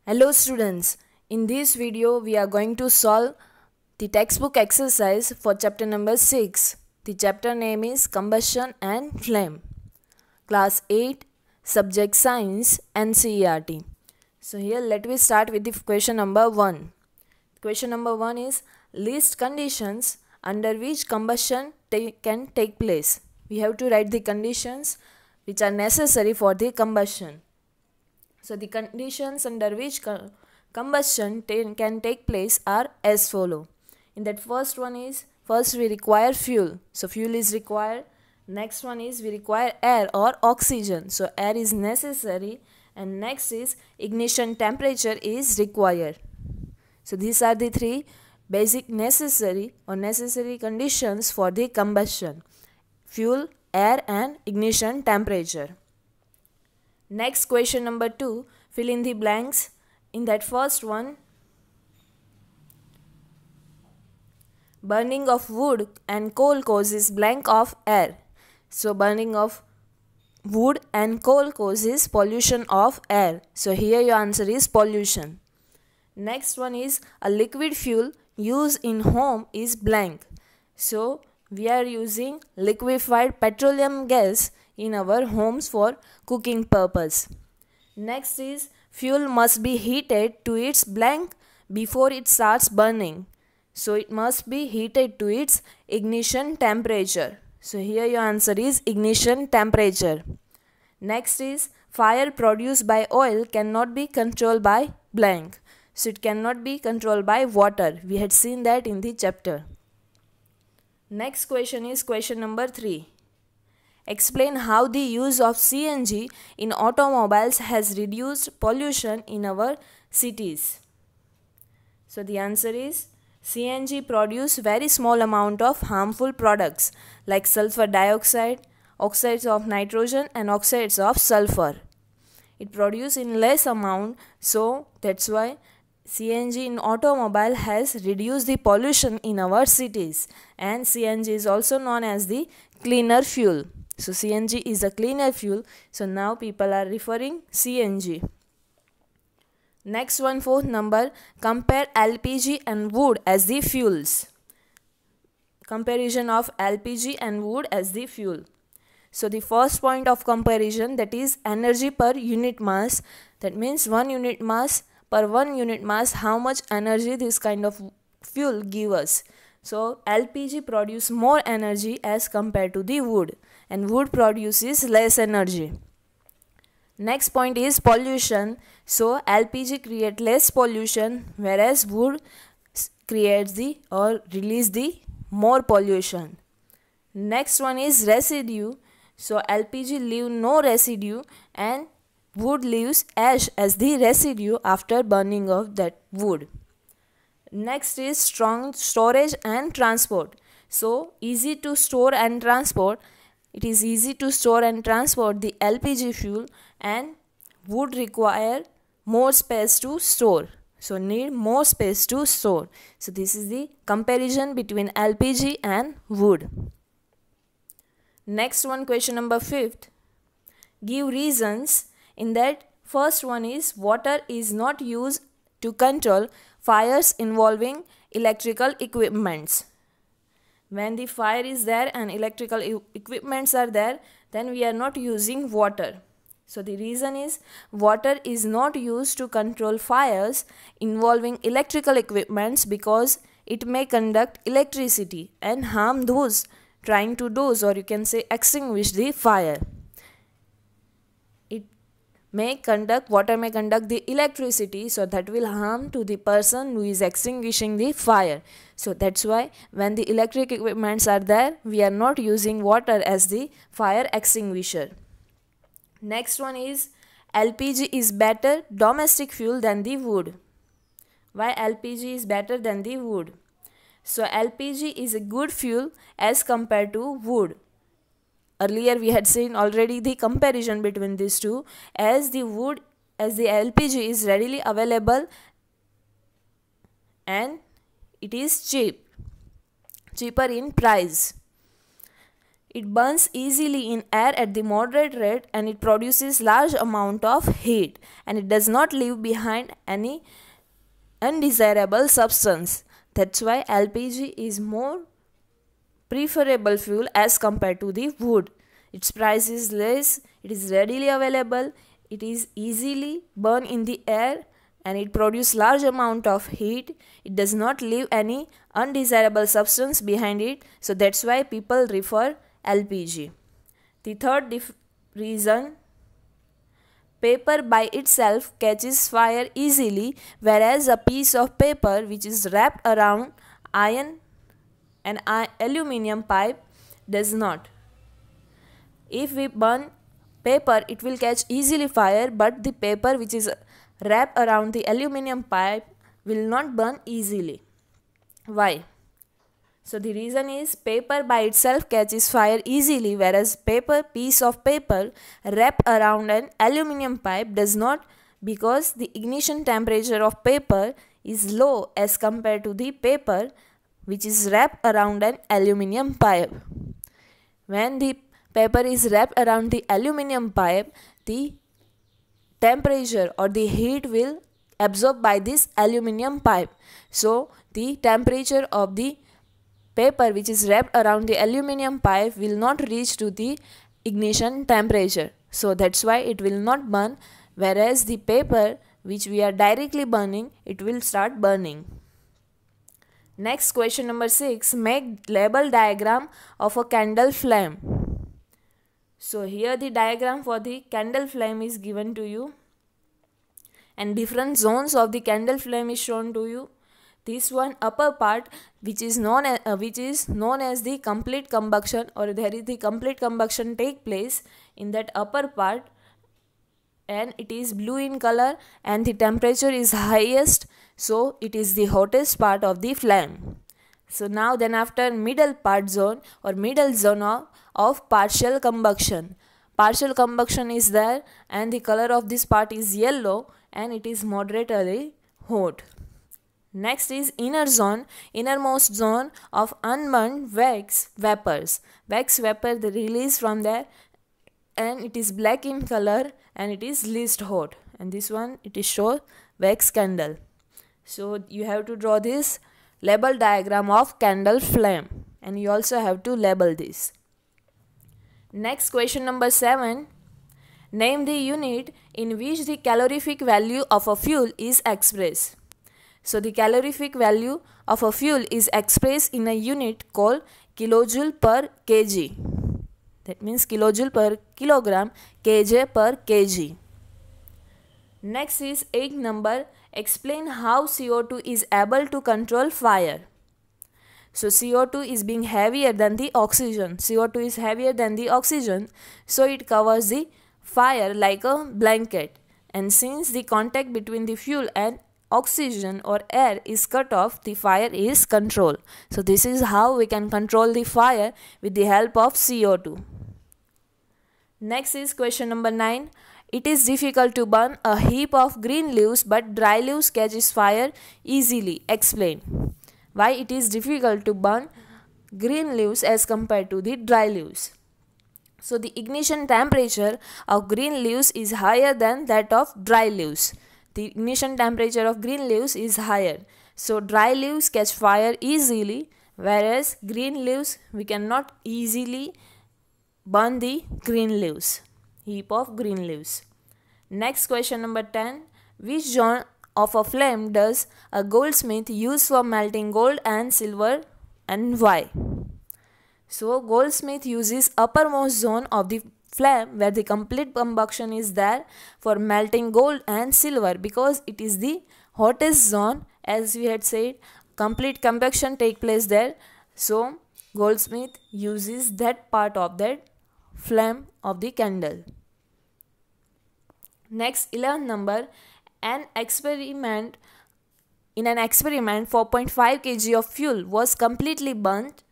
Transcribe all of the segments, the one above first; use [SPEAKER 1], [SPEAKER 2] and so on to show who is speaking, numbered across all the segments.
[SPEAKER 1] Hello students, in this video we are going to solve the textbook exercise for chapter number 6. The chapter name is Combustion and Flame. Class 8, Subject Science, NCERT. So here let me start with the question number 1. Question number 1 is list conditions under which combustion can take place. We have to write the conditions which are necessary for the combustion. So the conditions under which combustion can take place are as follow. In that first one is, first we require fuel. So fuel is required. Next one is we require air or oxygen. So air is necessary. And next is ignition temperature is required. So these are the three basic necessary conditions for the combustion. Fuel, air and ignition temperature. Next question number 2, fill in the blanks. In that first one, burning of wood and coal causes blank of air. So burning of wood and coal causes pollution of air. So here your answer is pollution. Next one is a liquid fuel used in home is blank. So we are using liquefied petroleum gas in our homes for cooking purpose. Next is fuel must be heated to its blank before it starts burning. So it must be heated to its ignition temperature. So here your answer is ignition temperature. Next is fire produced by oil cannot be controlled by blank. So it cannot be controlled by water. We had seen that in the chapter. Next question is question number 3. Explain how the use of CNG in automobiles has reduced pollution in our cities. So the answer is CNG produce very small amount of harmful products like sulfur dioxide, oxides of nitrogen and oxides of sulfur. It produce in less amount, so that's why CNG in automobile has reduced the pollution in our cities, and CNG is also known as the cleaner fuel. So CNG is a cleaner fuel, so now people are referring CNG. Next one, fourth number, compare LPG and wood as the fuels. Comparison of LPG and wood as the fuel. So the first point of comparison, that is energy per unit mass. That means 1 unit mass per 1 unit mass, how much energy this kind of fuel give us. So LPG produce more energy as compared to the wood, and wood produces less energy. Next point is pollution. So LPG create less pollution, whereas wood creates the or release the more pollution. Next one is residue. So LPG leave no residue and wood leaves ash as the residue after burning of that wood. Next is strong storage and transport. So easy to store and transport. It is easy to store and transport the LPG fuel, and wood require more space to store. So need more space to store. So this is the comparison between LPG and wood. Next one, question number 5th. Give reasons. In that first one is water is not used to control fires involving electrical equipments. When the fire is there and electrical equipments are there, then we are not using water. So the reason is water is not used to control fires involving electrical equipments because it may conduct electricity and harm those trying to dose, or you can say extinguish the fire. Water may conduct the electricity, so that will harm to the person who is extinguishing the fire. So that's why when the electric equipments are there, we are not using water as the fire extinguisher. Next one is LPG is better domestic fuel than the wood. Why LPG is better than the wood? So LPG is a good fuel as compared to wood. Earlier we had seen already the comparison between these two, as the LPG is readily available and it is cheaper in price. It burns easily in air at the moderate rate and it produces large amount of heat, and it does not leave behind any undesirable substance. That's why LPG is more preferable fuel as compared to the wood. Its price is less, it is readily available, it is easily burned in the air, and it produces large amount of heat. It does not leave any undesirable substance behind it. So that's why people prefer LPG. The third reason, paper by itself catches fire easily, whereas a piece of paper which is wrapped around iron and aluminium pipe does not. If we burn paper, it will catch easily fire, but the paper which is wrapped around the aluminium pipe will not burn easily. Why? So the reason is, paper by itself catches fire easily, whereas piece of paper wrapped around an aluminium pipe does not, because the ignition temperature of paper is low as compared to the paper which is wrapped around an aluminium pipe. When the paper is wrapped around the aluminium pipe, the temperature or the heat will absorb by this aluminium pipe. So the temperature of the paper which is wrapped around the aluminium pipe will not reach to the ignition temperature. So that's why it will not burn, whereas the paper which we are directly burning, it will start burning. Next, question number 6. Make label diagram of a candle flame. So here the diagram for the candle flame is given to you, and different zones of the candle flame is shown to you. This one upper part which is known as the complete combustion, or there is the complete combustion take place in that upper part, and it is blue in color and the temperature is highest, so it is the hottest part of the flame. So now then after middle part zone or middle zone of partial combustion. Partial combustion is there and the color of this part is yellow and it is moderately hot. Next is inner zone, innermost zone of unburned wax vapors. Wax vapor they release from there and it is black in color and it is least hot. And this one it is show wax candle. So you have to draw this label diagram of candle flame and you also have to label this. Next, question number 7. Name the unit in which the calorific value of a fuel is expressed. So the calorific value of a fuel is expressed in a unit called kilojoule per kg. That means kilojoule per kilogram, kj per kg. Next is 8 number. Explain how CO2 is able to control fire. So CO2 is being heavier than the oxygen. CO2 is heavier than the oxygen, so it covers the fire like a blanket. And since the contact between the fuel and oxygen or air is cut off, the fire is controlled. So this is how we can control the fire with the help of CO2. Next is question number 9. It is difficult to burn a heap of green leaves, but dry leaves catches fire easily. Explain. Why it is difficult to burn green leaves as compared to the dry leaves. So the ignition temperature of green leaves is higher than that of dry leaves. The ignition temperature of green leaves is higher. So dry leaves catch fire easily, whereas green leaves we cannot easily burn the green leaves, heap of green leaves. Next, question number 10. Which zone of a flame does a goldsmith use for melting gold and silver, and why? So goldsmith uses uppermost zone of the flame where the complete combustion is there for melting gold and silver, because it is the hottest zone. As we had said, complete combustion take place there, so goldsmith uses that part of that flame of the candle. Next, 11th number. In an experiment, 4.5 kg of fuel was completely burnt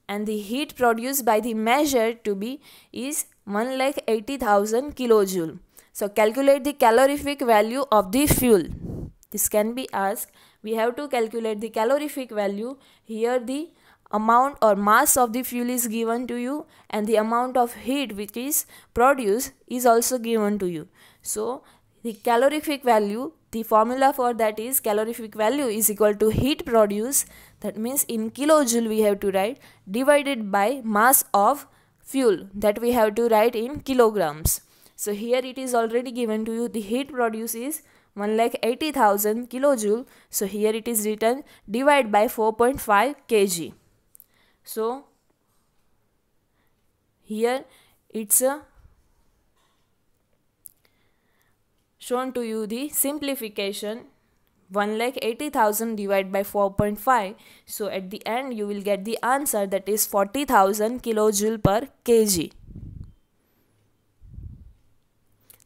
[SPEAKER 1] and the heat produced by the measure to be is 1,80,000 kilojoule. So calculate the calorific value of the fuel. This can be asked. We have to calculate the calorific value. Here the amount or mass of the fuel is given to you, and the amount of heat which is produced is also given to you. So the calorific value, the formula for that is calorific value is equal to heat produced, that means in kilojoule we have to write, divided by mass of fuel, that we have to write in kilograms. So here it is already given to you, the heat produced is 1,80,000 kilojoule. So here it is written divide by 4.5 kg. So here it's shown to you the simplification, 1,80,000 divided by 4.5. So at the end you will get the answer, that is 40,000 kilojoule per kg.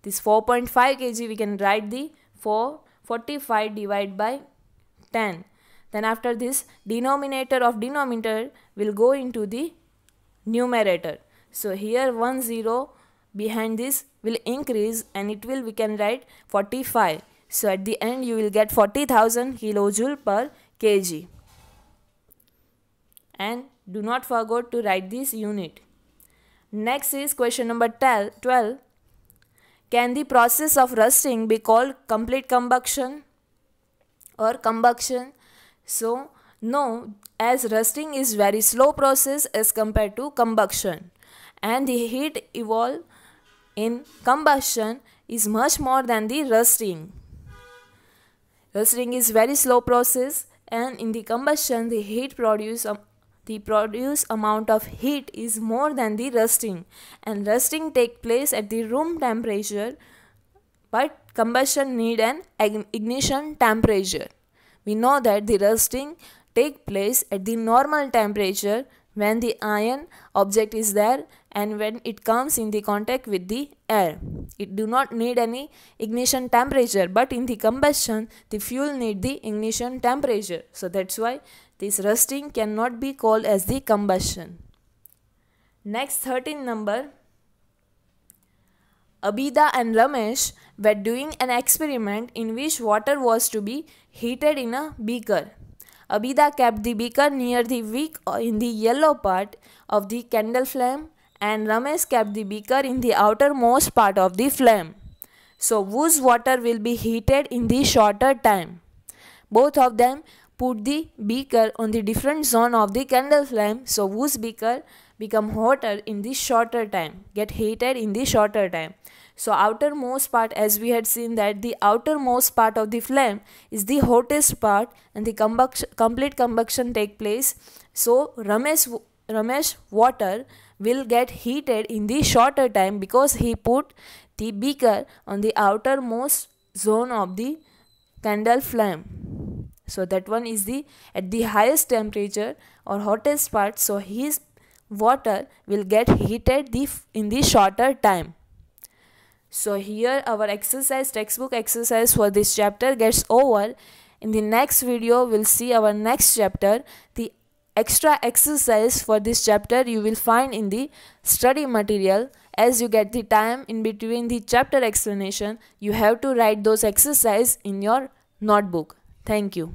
[SPEAKER 1] This 4.5 kg we can write the 45 divided by 10. Then after this, denominator of denominator will go into the numerator. So here 1 0 behind this will increase, and it will, we can write 45. So at the end you will get 40,000 kilojoule per kg. And do not forget to write this unit. Next is question number 12. Can the process of rusting be called complete combustion or combustion? So no, as rusting is very slow process as compared to combustion, and the heat evolved in combustion is much more than the rusting. Rusting is very slow process, and in the combustion the heat produced the produced amount of heat is more than the rusting, and rusting take place at the room temperature, but combustion need an ignition temperature. We know that the rusting take place at the normal temperature when the iron object is there and when it comes in the contact with the air. It do not need any ignition temperature, but in the combustion the fuel need the ignition temperature. So that's why this rusting cannot be called as the combustion. Next 13 number. Abida and Ramesh were doing an experiment in which water was to be heated in a beaker. Abida kept the beaker near the wick in the yellow part of the candle flame, and Ramesh kept the beaker in the outermost part of the flame. So whose water will be heated in the shorter time? Both of them put the beaker on the different zone of the candle flame, so whose beaker become hotter in the shorter time, get heated in the shorter time. So outermost part, as we had seen that the outermost part of the flame is the hottest part, and the complete combustion take place. So Ramesh water will get heated in the shorter time because he put the beaker on the outermost zone of the candle flame. So that one is the at the highest temperature or hottest part, so his water will get heated in the shorter time. So here our textbook exercise for this chapter gets over. In the next video we'll see our next chapter. The extra exercise for this chapter you will find in the study material. As you get the time in between the chapter explanation, you have to write those exercises in your notebook. Thank you.